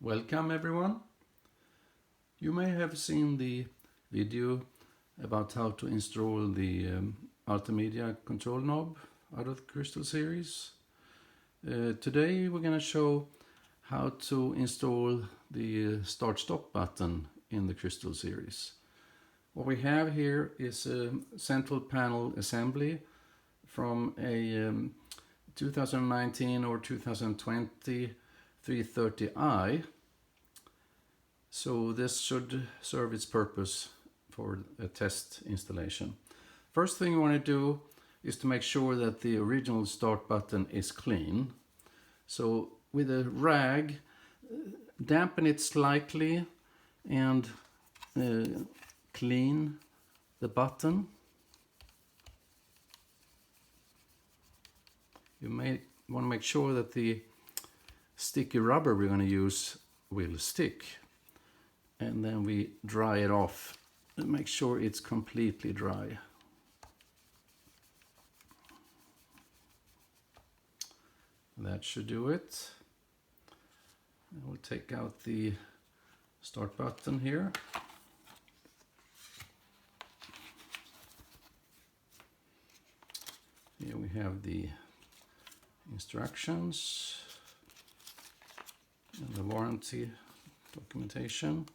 Welcome everyone. You may have seen the video about how to install the multimedia control knob out of the Crystal series. Today we're going to show how to install the start-stop button in the Crystal series. What we have here is a central panel assembly from a 2019 or 2020 330i. So this should serve its purpose for a test installation. First thing you want to do is to make sure that the original start button is clean. So with a rag, dampen it slightly and clean the button. You may want to make sure that the sticky rubber we're going to use will stick, and then we dry it off and make sure it's completely dry. That should do it. And we'll take out the start button here. Here we have the instructions and the warranty documentation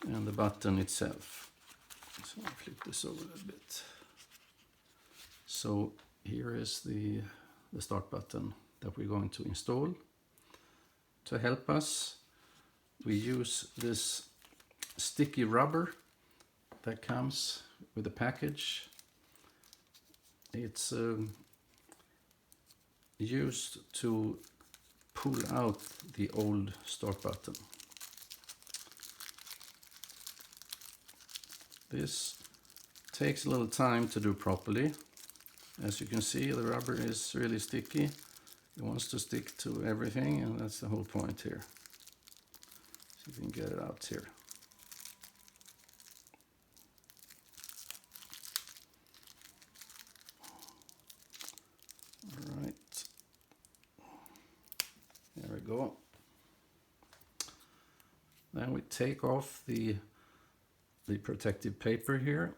and the button itself. So I'll flip this over a little bit. So here is the start button that we're going to install. To help us, we use this sticky rubber that comes with the package. It's used to pull out the old start button. This takes a little time to do properly. As you can see, the rubber is really sticky. It wants to stick to everything, and that's the whole point here. See if we can get it out here. All right. There we go. Then we take off the protective paper here.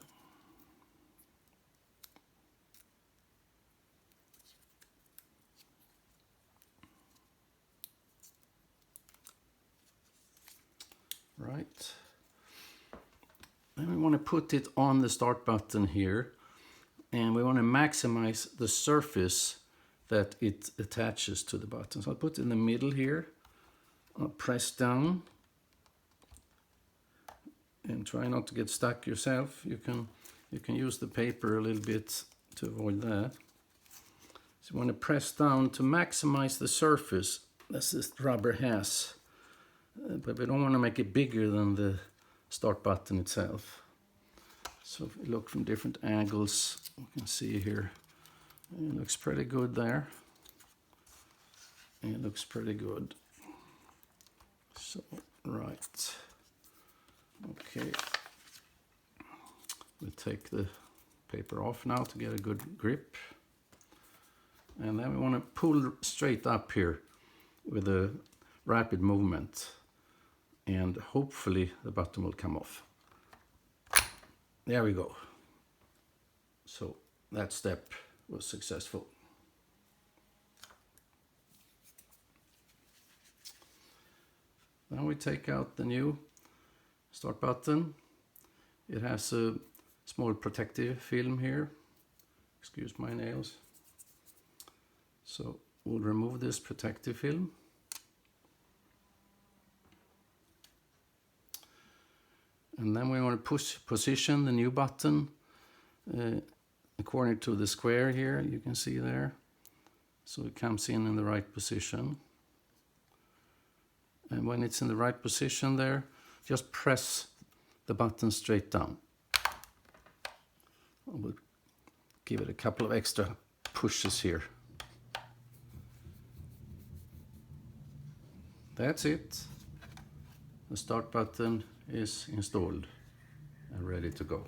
Right. Then we want to put it on the start button here, and we want to maximize the surface that it attaches to the button. So I'll put it in the middle here. I'll press down and try not to get stuck yourself. You can use the paper a little bit to avoid that. So you want to press down to maximize the surface that this rubber has. But we don't want to make it bigger than the start button itself. So if we look from different angles, you can see here, it looks pretty good there. It looks pretty good. So, right. Okay. We'll take the paper off now to get a good grip. And then we want to pull straight up here with a rapid movement. And hopefully the button will come off. There we go. So that step was successful. Then we take out the new start button. It has a small protective film here. Excuse my nails. So we'll remove this protective film. And then we want to position the new button according to the square here, you can see there. So it comes in the right position. And when it's in the right position there, just press the button straight down. We'll give it a couple of extra pushes here. That's it. The start button is installed and ready to go.